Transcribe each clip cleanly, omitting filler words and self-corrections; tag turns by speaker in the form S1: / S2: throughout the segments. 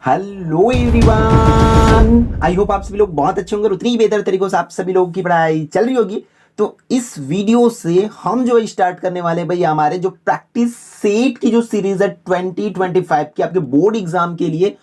S1: Hello everyone, I hope आप सभी लोग बहुत अच्छे होंगे और उतनी ही बेहतर तरीकों से आप सभी लोगों की पढ़ाई चल रही होगी। तो इस वीडियो से हम जो स्टार्ट करने वाले भाई हमारे जो प्रैक्टिस सेट की जो सीरीज है 2025 की आपके बोर्ड एग्जाम के लिए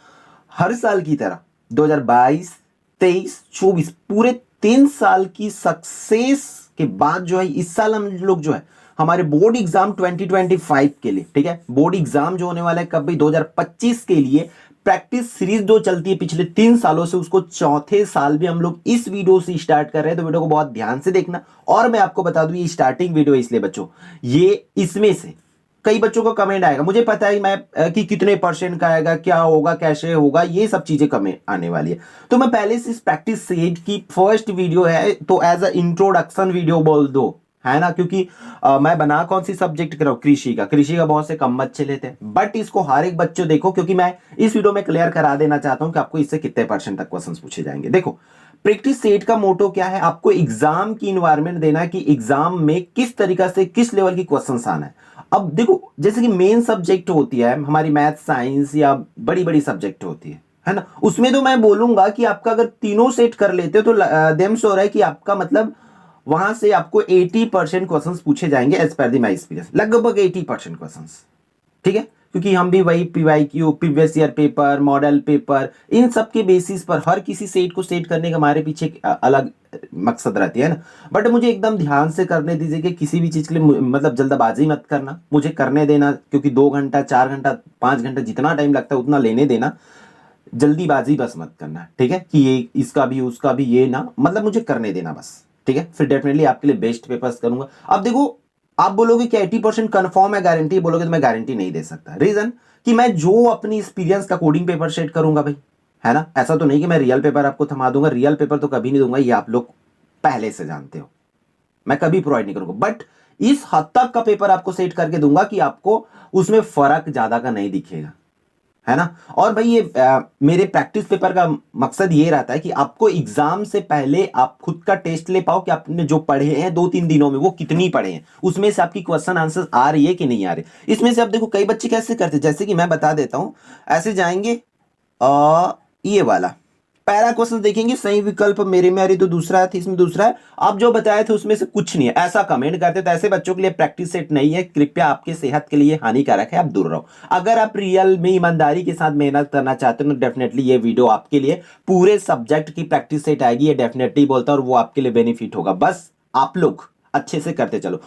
S1: हर साल की तरह 2022, 23, 24 पूरे 3 साल की सक्सेस के बाद जो है इस साल हम लोग जो है हमारे बोर्ड एग्जाम 2025 के लिए, ठीक है, बोर्ड एग्जाम जो होने वाला है कब भाई 2025 के लिए प्रैक्टिस सीरीज जो चलती है पिछले 3 सालों से उसको चौथे साल भी हम लोग इस वीडियो से स्टार्ट कर रहे हैं। तो वीडियो को बहुत ध्यान से देखना। और मैं आपको बता दूं ये स्टार्टिंग वीडियो इसलिए बच्चों, ये इसमें से कई बच्चों को कमेंट आएगा, मुझे पता है मैं कि कितने परसेंट का आएगा, क्या होगा, कैसे होगा, ये सब चीजें कमेंट आने वाली है। तो मैं पहले से इस प्रैक्टिस सेट की फर्स्ट वीडियो है तो एज अ इंट्रोडक्शन वीडियो बोल दो, है ना, क्योंकि मैं बना कौन सी सब्जेक्ट कर रहा हूं, कृषि का बहुत से कम बच्चे लेते हैं, बट इसको हर एक बच्चों देखो, क्योंकि मैं इस वीडियो में क्लियर करा देना चाहता हूं कि आपको इससे कितने परसेंट तक क्वेश्चंस पूछे जाएंगे। देखो प्रैक्टिस सेट का मोटो क्या है, आपको एग्जाम की इन्वायरमेंट देना है कि एग्जाम में किस तरीका से किस लेवल की क्वेश्चंस आना है। अब देखो जैसे कि मेन सब्जेक्ट होती है हमारी मैथ साइंस या बड़ी बड़ी सब्जेक्ट होती है ना, उसमें तो मैं बोलूंगा कि आपका अगर तीनों सेट कर लेते हो तो देम सो रहा है कि आपका मतलब वहां से आपको 80% क्वेश्चन पूछे जाएंगे as per the my experience, लगभग 80% क्वेश्चन, ठीक है, क्योंकि हम भी वही PYQ, previous year paper, model paper, इन सब के बेसिस पर हर किसी सेट को सेट करने का हमारे पीछे एक अलग मकसद रहती है ना। बट मुझे एकदम ध्यान से करने दीजिए कि किसी भी चीज के लिए मतलब जल्दबाजी मत करना, मुझे करने देना, क्योंकि 2 घंटा 4 घंटा 5 घंटा जितना टाइम लगता है उतना लेने देना, जल्दीबाजी बस मत करना, ठीक है, कि ये इसका भी उसका भी ये ना, मतलब मुझे करने देना बस, ठीक है, फिर डेफिनेटली आपके लिए बेस्ट पेपर्स करूंगा। अब देखो आप बोलोगे कि 80% कंफर्म है, गारंटी बोलोगे तो मैं गारंटी नहीं दे सकता। रीजन कि मैं जो अपनी एक्सपीरियंस का कोडिंग पेपर सेट करूंगा भाई, है ना, ऐसा तो नहीं कि मैं रियल पेपर आपको थमा दूंगा, रियल पेपर तो कभी नहीं दूंगा, ये आप लोग पहले से जानते हो, मैं कभी प्रोवाइड नहीं करूंगा, बट इस हद तक का पेपर आपको सेट करके दूंगा कि आपको उसमें फर्क ज्यादा का नहीं दिखेगा, है ना। और भाई ये मेरे प्रैक्टिस पेपर का मकसद ये रहता है कि आपको एग्जाम से पहले आप खुद का टेस्ट ले पाओ कि आपने जो पढ़े हैं 2-3 दिनों में वो कितनी पढ़े हैं, उसमें से आपकी क्वेश्चन आंसर आ रही है कि नहीं आ रही। इसमें से आप देखो कई बच्चे कैसे करते हैं, जैसे कि मैं बता देता हूं, ऐसे जाएंगे ये वाला पैरा क्वेश्चन देखेंगे, सही विकल्प मेरे में आ रही तो दूसरा है, इसमें दूसरा है, आप जो बताए थे उसमें से कुछ नहीं है, ऐसा कमेंट करते, तो ऐसे बच्चों के लिए प्रैक्टिस सेट नहीं है, कृपया आपके सेहत के लिए हानिकारक है, आप दूर रहो। अगर आप रियल में ईमानदारी के साथ मेहनत करना चाहते हो तो डेफिनेटली ये वीडियो आपके लिए पूरे सब्जेक्ट की प्रैक्टिस सेट आएगी, ये डेफिनेटली बोलता हूं, और वो आपके लिए बेनिफिट होगा, बस आप लोग अच्छे से करते चलो।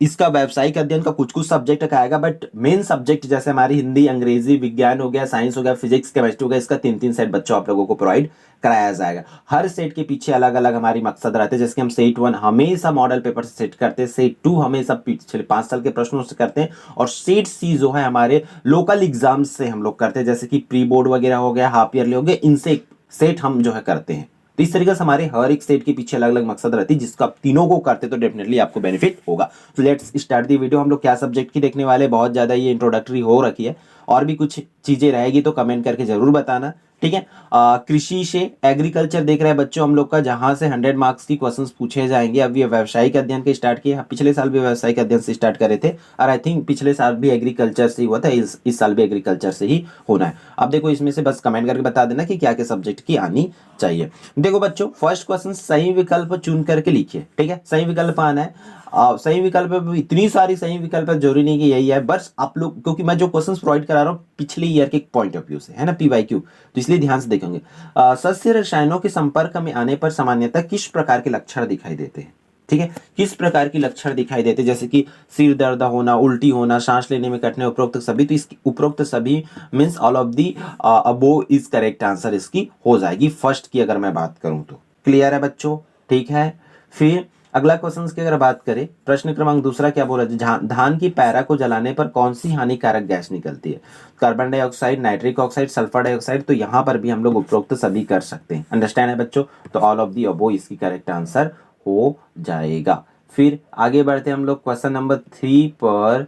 S1: इसका व्यावसायिक अध्ययन का कुछ कुछ सब्जेक्ट का आएगा, बट मेन सब्जेक्ट जैसे हमारी हिंदी, अंग्रेजी, विज्ञान हो गया, साइंस हो गया, फिजिक्स, केमिस्ट्री हो गया, इसका 3-3 सेट बच्चों आप लोगों को प्रोवाइड कराया जाएगा। हर सेट के पीछे अलग अलग हमारी मकसद रहते हैं, जैसे कि हम सेट 1 हमेशा मॉडल पेपर से सेट करते हैं, सेट 2 हमेशा पिछले 5 साल के प्रश्नों से करते हैं, और सेट सी जो है हमारे लोकल एग्जाम से हम लोग करते हैं, जैसे कि प्री बोर्ड वगैरह हो गया, हाफ ईयरली हो गया, इनसे सेट हम जो है करते हैं। तो इस तरीके से हमारे हर एक स्टेट के पीछे अलग अलग मकसद रहती है, जिसका आप तीनों को करते तो डेफिनेटली आपको बेनिफिट होगा। तो लेट्स स्टार्ट दी वीडियो। हम लोग क्या सब्जेक्ट की देखने वाले, बहुत ज्यादा ये इंट्रोडक्टरी हो रखी है, और भी कुछ चीजें रहेगी तो कमेंट करके जरूर बताना, ठीक है। कृषि से एग्रीकल्चर देख रहे हैं बच्चों हम लोग का, जहां से 100 मार्क्स की क्वेश्चंस पूछे जाएंगे। अब ये व्यावसायिक अध्ययन के स्टार्ट किए, पिछले साल भी व्यावसायिक अध्ययन से स्टार्ट करे थे, और आई थिंक पिछले साल भी एग्रीकल्चर से ही हुआ था, इस साल भी एग्रीकल्चर से ही होना है। अब देखो इसमें से बस कमेंट करके बता देना कि क्या क्या सब्जेक्ट की आनी चाहिए। देखो बच्चों फर्स्ट क्वेश्चन सही विकल्प चुन करके लिखिए, ठीक है, सही विकल्प आना है। सही विकल्प में इतनी सारी सही विकल्प है, जरूरी नहीं कि यही है, बस आप लोग, क्योंकि मैं जो क्वेश्चंस प्रोवाइड करा रहा हूँ पिछले ईयर के पॉइंट ऑफ व्यू से, है ना, पीवाईक्यू, तो इसलिए ध्यान से देखेंगे। सस्य रसायनों के संपर्क में आने पर सामान्यतः किस प्रकार के लक्षण दिखाई देते हैं, ठीक है, किस प्रकार की लक्षण दिखाई देते, जैसे कि सिर दर्द होना, उल्टी होना, सांस लेने में कठिनाई, उपरोक्त सभी, तो इसकी उपरोक्त सभी means all of the above is correct answer इसकी हो जाएगी फर्स्ट की, अगर मैं बात करूं तो। क्लियर है बच्चों, ठीक है। फिर अगला क्वेश्चन की अगर बात करें, प्रश्न क्रमांक दूसरा क्या बोला, धान की पैरा को जलाने पर कौन सी हानिकारक गैस निकलती है, carbon dioxide, nitric oxide, sulphur dioxide, तो यहां पर भी हम लोग उपरोक्त सभी कर सकते हैं, अंडरस्टैंड है बच्चों, तो ऑल ऑफ दी अबोव इसकी करेक्ट आंसर हो जाएगा। फिर आगे बढ़ते हम लोग क्वेश्चन नंबर 3 पर।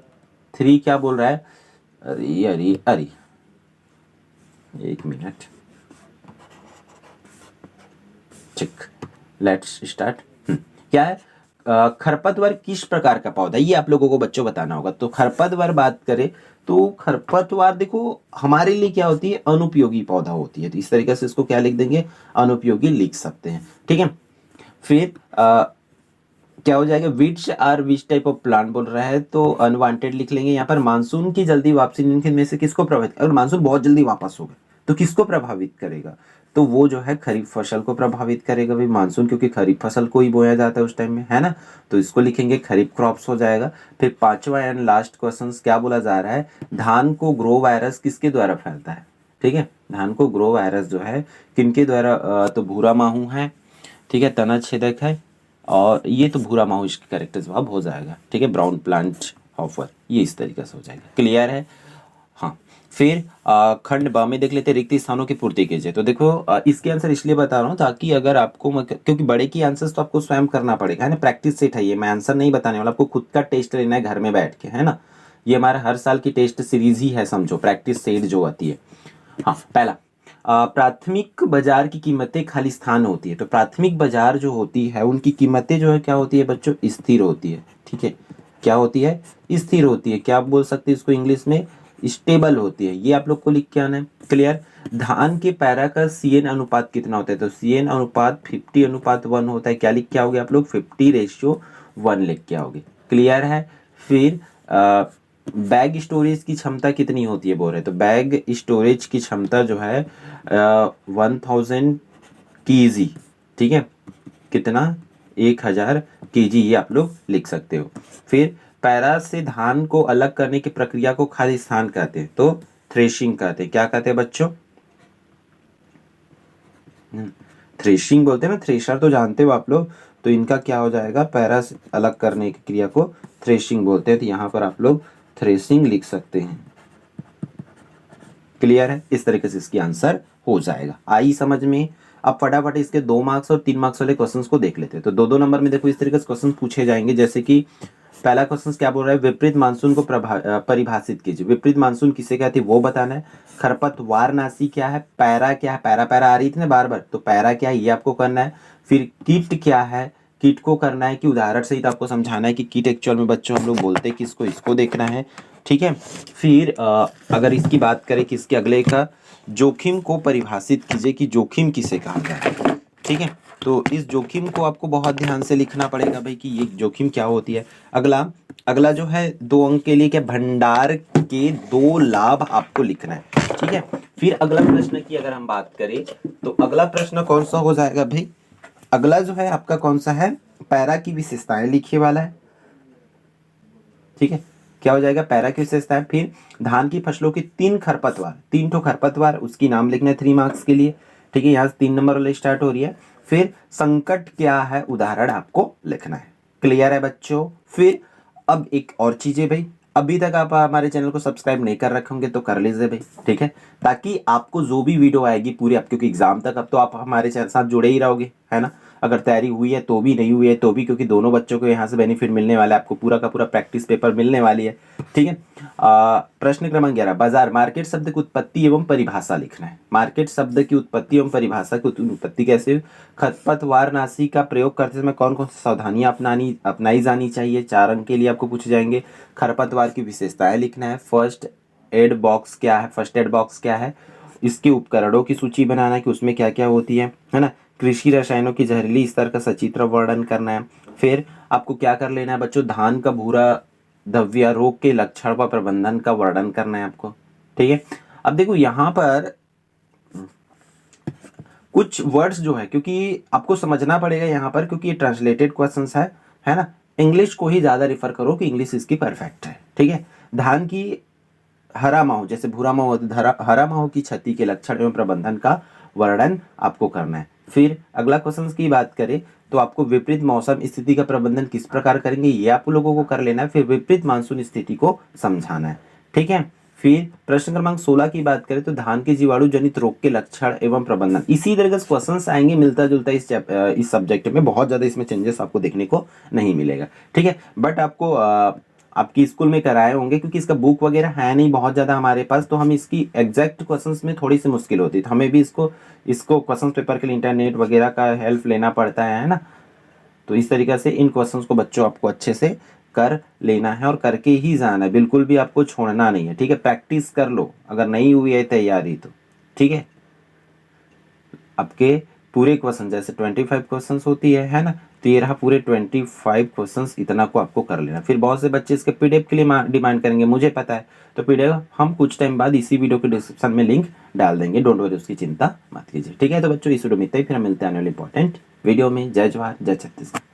S1: 3 क्या बोल रहा है, अरे अरे अरे एक मिनट, चेक, लेट्स स्टार्ट। क्या है, खरपतवार किस प्रकार का पौधा है ये आप लोगों को बच्चों बताना होगा। तो खरपतवार बात करें तो खरपतवार देखो हमारे लिए क्या होती है, अनुपयोगी पौधा होती है। तो इस तरीके से इसको क्या लिख देंगे, अनुपयोगी लिख सकते हैं, ठीक है। फिर क्या हो जाएगा, which are which type of plant बोल रहा है, तो अनवांटेड लिख लेंगे यहाँ पर। मानसून की जल्दी वापसी निम्नलिखित में से किसको प्रभावित, अगर मानसून बहुत जल्दी वापस हो गया तो किसको प्रभावित करेगा, तो वो जो है खरीफ फसल को प्रभावित करेगा भाई मानसून, क्योंकि खरीफ फसल को ही बोया जाता है उस टाइम में, है ना। तो इसको लिखेंगे खरीफ क्रॉप्स हो जाएगा। फिर पांचवा एंड लास्ट क्वेश्चन क्या बोला जा रहा है, धान को ग्रो वायरस किसके द्वारा फैलता है, ठीक है। धान को ग्रो वायरस जो है किनके द्वारा, तो भूरा माहू है, ठीक है, तना छेदक है, और ये तो भूरा माहू इसका करेक्ट जवाब हो जाएगा, ठीक है। ब्राउन प्लांट ऑफर, ये इस तरीके से हो जाएगा, क्लियर है। हाँ, फिर खंड ब में देख लेते हैं, रिक्त स्थानों की पूर्ति कीजिए। तो देखो इसके आंसर इसलिए बता रहा हूँ ताकि अगर आपको क्योंकि बड़े की आंसर्स तो आपको स्वयं करना पड़ेगा, है ना, प्रैक्टिस सेट है ये, मैं आंसर नहीं बताने वाला, आपको खुद का टेस्ट लेना है घर में बैठ के, है ना। ये हमारा हर साल की टेस्ट सीरीज ही है, समझो, प्रैक्टिस सेट जो आती है। हाँ, पहला प्राथमिक बाजार की कीमतें खाली स्थान होती है। तो प्राथमिक बाजार जो होती है उनकी कीमतें जो है क्या होती है बच्चों, स्थिर होती है, ठीक है। क्या होती है, स्थिर होती है। क्या आप बोल सकते हैं इसको इंग्लिश में, स्टेबल होती है। ये आप लोग को लिख के आना है, क्लियर। धान के पैरा का सीएन अनुपात कितना होता है, तो सीएन अनुपात 50:1 होता है। क्या लिख के आओगे आप लोग, 50:1 लिख के आओगे, क्लियर है। फिर बैग स्टोरेज की क्षमता कितनी होती है बोल रहे, तो बैग स्टोरेज की क्षमता जो है 1000 kg, ठीक है, कितना, 1000 kg, ये आप लोग लिख सकते हो। फिर पैरा से धान को अलग करने की प्रक्रिया को खाली स्थान कहते हैं, तो थ्रेशिंग कहते हैं। क्या कहते हैं बच्चों, थ्रेशिंग बोलते हैं ना, थ्रेशर तो जानते हो आप लोग, तो इनका क्या हो जाएगा, पैरा से अलग करने की क्रिया को थ्रेशिंग बोलते हैं। तो यहाँ पर आप लोग थ्रेशिंग लिख सकते हैं, क्लियर है। इस तरीके से इसकी आंसर हो जाएगा, आई समझ में। अब फटाफट इसके 2 मार्क्स और 3 मार्क्स वाले क्वेश्चंस को देख लेते हैं। तो 2-2 नंबर में देखो इस तरीके से क्वेश्चन पूछे जाएंगे, जैसे कि पहला क्वेश्चन क्या बोल रहा है, विपरीत मानसून को परिभाषित कीजिए। विपरीत मानसून किसे कहते हैं वो बताना है। खरपतवारनाशी क्या है, पैरा क्या है, पैरा पैरा आ रही थी ना बार बार, तो पैरा क्या है ये आपको करना है। फिर कीट क्या है, कीट को करना है कि उदाहरण सहित आपको समझाना है कि कीट एक्चुअल में बच्चों हम लोग बोलते हैं किसको, इसको देखना है, ठीक है। फिर अगर इसकी बात करें कि इसके अगले का, जोखिम को परिभाषित कीजिए कि जोखिम किसे कहा जाए, ठीक है। तो इस जोखिम को आपको बहुत ध्यान से लिखना पड़ेगा भाई कि ये जोखिम क्या होती है। अगला अगला जो है 2 अंक के लिए क्या, भंडार के 2 लाभ आपको लिखना है, ठीक है। फिर अगला प्रश्न की अगर हम बात करें तो अगला प्रश्न कौन सा हो जाएगा भाई, अगला जो है आपका कौन सा है, पैरा की विशेषताएं लिखने वाला है, ठीक है। क्या हो जाएगा, पैरा की विशेषताएं। फिर धान की फसलों की 3 खरपतवार, 3 ठो खरपतवार, उसकी नाम लिखना है 3 मार्क्स के लिए, ठीक है। यहाँ से 3 नंबर वाले स्टार्ट हो रही है। फिर संकट क्या है, उदाहरण आपको लिखना है, क्लियर है बच्चों। फिर अब एक और चीज है भाई, अभी तक आप हमारे चैनल को सब्सक्राइब नहीं कर रखे होंगे तो कर लीजिए भाई, ठीक है, ताकि आपको जो भी वीडियो आएगी पूरी आप, क्योंकि एग्जाम तक अब तो आप हमारे चैनल साथ जुड़े ही रहोगे, है ना। अगर तैयारी हुई है तो भी, नहीं हुई है तो भी, क्योंकि दोनों बच्चों को यहाँ से बेनिफिट मिलने वाला है, आपको पूरा का पूरा प्रैक्टिस पेपर मिलने वाली है, ठीक है। प्रश्न क्रमांक 11, बाजार, मार्केट शब्द की उत्पत्ति एवं परिभाषा लिखना है। मार्केट शब्द की उत्पत्ति एवं परिभाषा की उत्पत्ति कैसे, खरपतवारनाशी का प्रयोग करते समय कौन कौन सी सावधानियां अपनाई जानी चाहिए, 4 अंक के लिए आपको पूछे जाएंगे। खरपतवार की विशेषताएं लिखना है। फर्स्ट एड बॉक्स क्या है, फर्स्ट एड बॉक्स क्या है, इसके उपकरणों की सूची बनाना है कि उसमें क्या क्या होती है ना। कृषि रसायनों की जहरीली स्तर का सचित्र वर्णन करना है। फिर आपको क्या कर लेना है बच्चों, धान का भूरा धब्बिया रोग के लक्षण व प्रबंधन का वर्णन करना है आपको, ठीक है। अब देखो यहाँ पर कुछ वर्ड्स जो है, क्योंकि आपको समझना पड़ेगा यहाँ पर, क्योंकि ये ट्रांसलेटेड क्वेश्चंस है ना, इंग्लिश को ही ज्यादा रिफर करो कि इंग्लिश इसकी परफेक्ट है, ठीक है। धान की हरा माहू, जैसे भूरा माहू, हरा माहू की क्षति के लक्षण एवं प्रबंधन का वर्णन आपको करना है। फिर अगला क्वेश्चन की बात करें तो आपको विपरीत मौसम स्थिति का प्रबंधन किस प्रकार करेंगे ये आप लोगों को कर लेना है। फिर विपरीत मानसून स्थिति को समझाना है, ठीक है। फिर प्रश्न क्रमांक 16 की बात करें तो धान के जीवाणु जनित रोग के लक्षण एवं प्रबंधन, इसी तरह के क्वेश्चंस आएंगे मिलता जुलता इस सब्जेक्ट में, बहुत ज्यादा इसमें चेंजेस आपको देखने को नहीं मिलेगा, ठीक है। बट आपको आपकी स्कूल में कराए होंगे, क्योंकि इसका बुक वगैरह है नहीं बहुत ज़्यादा हमारे पास, तो हम इसकी एग्जैक्ट क्वेश्चंस में थोड़ी सी मुश्किल होती है, तो हमें भी इसको क्वेश्चन पेपर के लिए इंटरनेट वगैरह का हेल्प लेना पड़ता है ना। तो इस तरीके से इन क्वेश्चंस को बच्चों आपको अच्छे से कर लेना है और करके ही जाना है, बिल्कुल भी आपको छोड़ना नहीं है, ठीक है। प्रैक्टिस कर लो अगर नहीं हुई है तैयारी तो, ठीक है। आपके पूरे क्वेश्चन जैसे 25 क्वेश्चंस होती है ना, तो ये रहा पूरे 25 क्वेश्चंस, इतना को आपको कर लेना। फिर बहुत से बच्चे इसके पीडीएफ के लिए डिमांड करेंगे, मुझे पता है, तो पीडीएफ हम कुछ टाइम बाद इसी वीडियो के डिस्क्रिप्शन में लिंक डाल देंगे, डोंट वरी, उसकी चिंता मत कीजिए, ठीक है। तो बच्चों इस वीडियो में इतना ही, फिर हम मिलते हैं आने वाले इंपॉर्टेंट वीडियो में। जय जवाहर, जय छत्तीसगढ़।